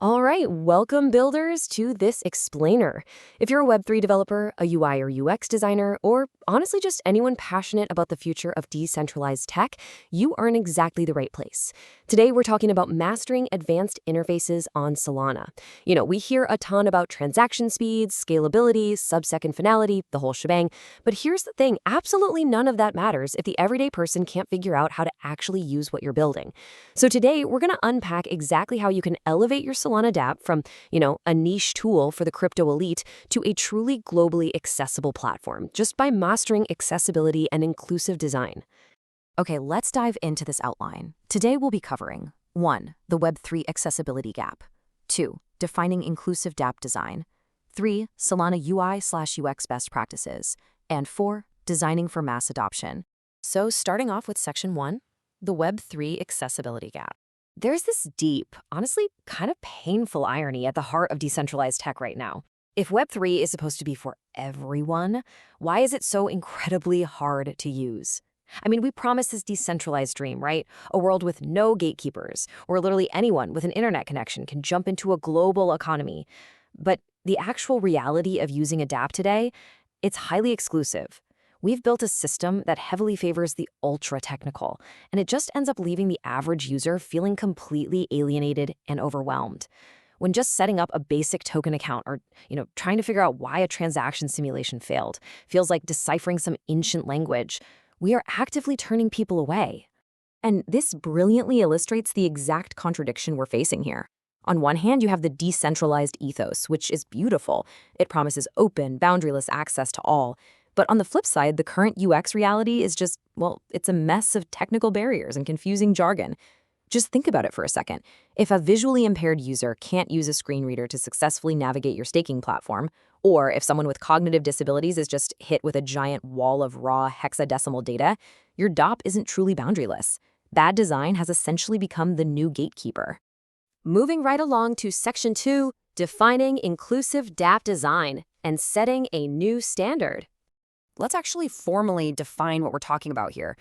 All right, welcome builders to this explainer. If you're a Web3 developer, a UI or UX designer, or honestly just anyone passionate about the future of decentralized tech, you are in exactly the right place. Today, we're talking about mastering advanced interfaces on Solana. We hear a ton about transaction speeds, scalability, sub-second finality, the whole shebang. But here's the thing, absolutely none of that matters if the everyday person can't figure out how to actually use what you're building. So today, we're going to unpack exactly how you can elevate your Solana dApp from, a niche tool for the crypto elite to a truly globally accessible platform just by mastering accessibility and inclusive design. Okay, let's dive into this outline. Today we'll be covering 1. The Web3 accessibility gap. 2. Defining inclusive dApp design. 3. Solana UI/UX best practices. And 4. Designing for mass adoption. So starting off with section 1, the Web3 accessibility gap. There's this deep, honestly kind of painful irony at the heart of decentralized tech right now. If Web3 is supposed to be for everyone, why is it so incredibly hard to use? I mean, we promise this decentralized dream, right? A world with no gatekeepers, where literally anyone with an internet connection can jump into a global economy. But the actual reality of using a dApp today, it's highly exclusive. We've built a system that heavily favors the ultra-technical, and it just ends up leaving the average user feeling completely alienated and overwhelmed. When just setting up a basic token account or, trying to figure out why a transaction simulation failed feels like deciphering some ancient language, we are actively turning people away. And this brilliantly illustrates the exact contradiction we're facing here. On one hand, you have the decentralized ethos, which is beautiful. It promises open, boundaryless access to all. But on the flip side, the current UX reality is just, it's a mess of technical barriers and confusing jargon. Just think about it for a second. If a visually impaired user can't use a screen reader to successfully navigate your staking platform, or if someone with cognitive disabilities is just hit with a giant wall of raw hexadecimal data, your dApp isn't truly boundaryless. Bad design has essentially become the new gatekeeper. Moving right along to section 2, defining inclusive dApp design and setting a new standard. Let's actually formally define what we're talking about here.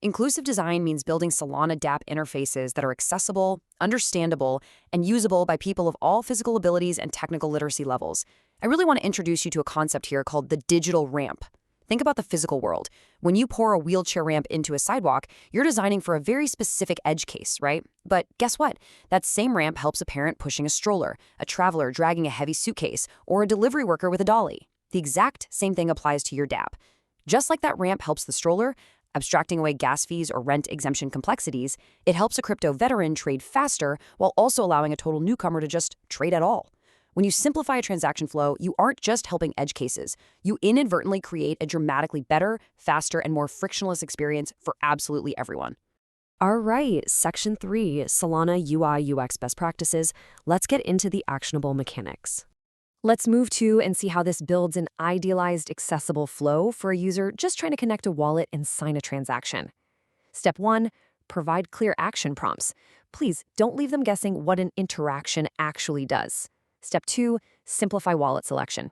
Inclusive design means building Solana dApp interfaces that are accessible, understandable, and usable by people of all physical abilities and technical literacy levels. I really want to introduce you to a concept here called the digital ramp. Think about the physical world. When you pour a wheelchair ramp into a sidewalk, you're designing for a very specific edge case, right? But guess what? That same ramp helps a parent pushing a stroller, a traveler dragging a heavy suitcase, or a delivery worker with a dolly. The exact same thing applies to your dApp. Just like that ramp helps the stroller, abstracting away gas fees or rent exemption complexities, it helps a crypto veteran trade faster while also allowing a total newcomer to just trade at all. When you simplify a transaction flow, you aren't just helping edge cases. You inadvertently create a dramatically better, faster, and more frictionless experience for absolutely everyone. All right, section 3, Solana UI/UX best practices. Let's get into the actionable mechanics. Let's move to and see how this builds an idealized, accessible flow for a user just trying to connect a wallet and sign a transaction. Step 1, provide clear action prompts. Please don't leave them guessing what an interaction actually does. Step 2, simplify wallet selection.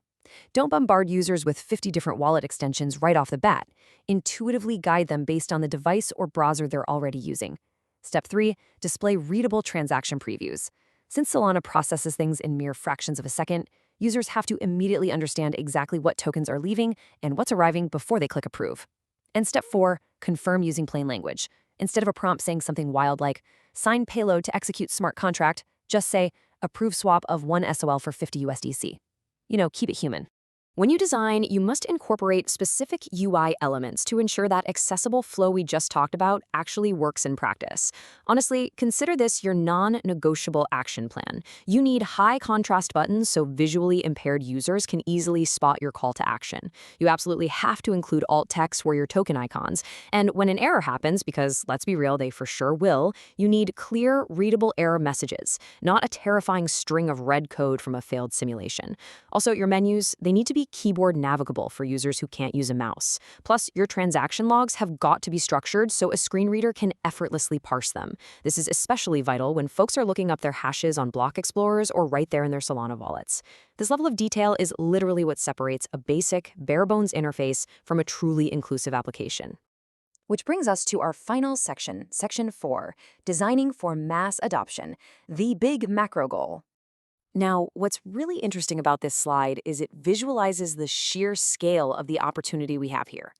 Don't bombard users with 50 different wallet extensions right off the bat. Intuitively guide them based on the device or browser they're already using. Step 3, display readable transaction previews. Since Solana processes things in mere fractions of a second, users have to immediately understand exactly what tokens are leaving and what's arriving before they click approve. And step 4, confirm using plain language. Instead of a prompt saying something wild like, sign payload to execute smart contract, just say, approve swap of 1 SOL for 50 USDC. Keep it human. When you design, you must incorporate specific UI elements to ensure that accessible flow we just talked about actually works in practice. Honestly, consider this your non-negotiable action plan. You need high contrast buttons so visually impaired users can easily spot your call to action. You absolutely have to include alt text where your token icons. And when an error happens, because let's be real, they for sure will, you need clear, readable error messages, not a terrifying string of red code from a failed simulation. Also, your menus, they need to be keyboard navigable for users who can't use a mouse. Plus, your transaction logs have got to be structured so a screen reader can effortlessly parse them. This is especially vital when folks are looking up their hashes on block explorers or right there in their Solana wallets. This level of detail is literally what separates a basic, bare-bones interface from a truly inclusive application. Which brings us to our final section, section 4, designing for mass adoption, the big macro goal. Now, what's really interesting about this slide is it visualizes the sheer scale of the opportunity we have here.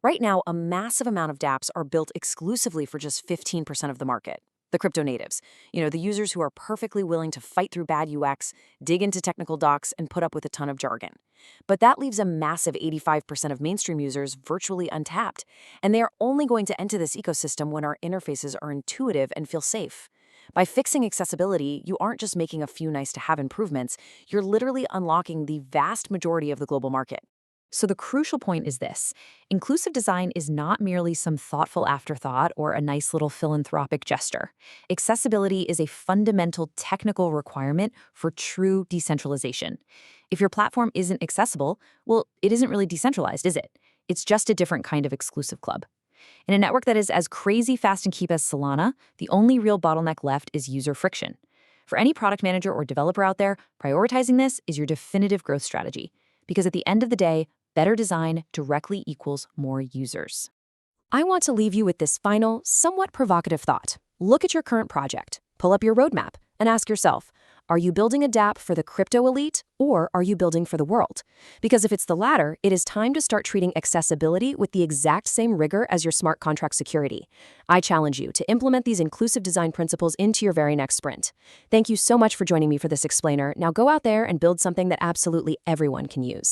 Right now, a massive amount of dApps are built exclusively for just 15% of the market. The crypto natives, the users who are perfectly willing to fight through bad UX, dig into technical docs, and put up with a ton of jargon. But that leaves a massive 85% of mainstream users virtually untapped, and they are only going to enter this ecosystem when our interfaces are intuitive and feel safe. By fixing accessibility, you aren't just making a few nice-to-have improvements, you're literally unlocking the vast majority of the global market. So the crucial point is this. Inclusive design is not merely some thoughtful afterthought or a nice little philanthropic gesture. Accessibility is a fundamental technical requirement for true decentralization. If your platform isn't accessible, well, it isn't really decentralized, is it? It's just a different kind of exclusive club. In a network that is as crazy fast and cheap as Solana, the only real bottleneck left is user friction. For any product manager or developer out there, prioritizing this is your definitive growth strategy. Because at the end of the day, better design directly equals more users. I want to leave you with this final, somewhat provocative thought. Look at your current project, pull up your roadmap, and ask yourself, are you building a dApp for the crypto elite, or are you building for the world? Because if it's the latter, it is time to start treating accessibility with the exact same rigor as your smart contract security. I challenge you to implement these inclusive design principles into your very next sprint. Thank you so much for joining me for this explainer. Now go out there and build something that absolutely everyone can use.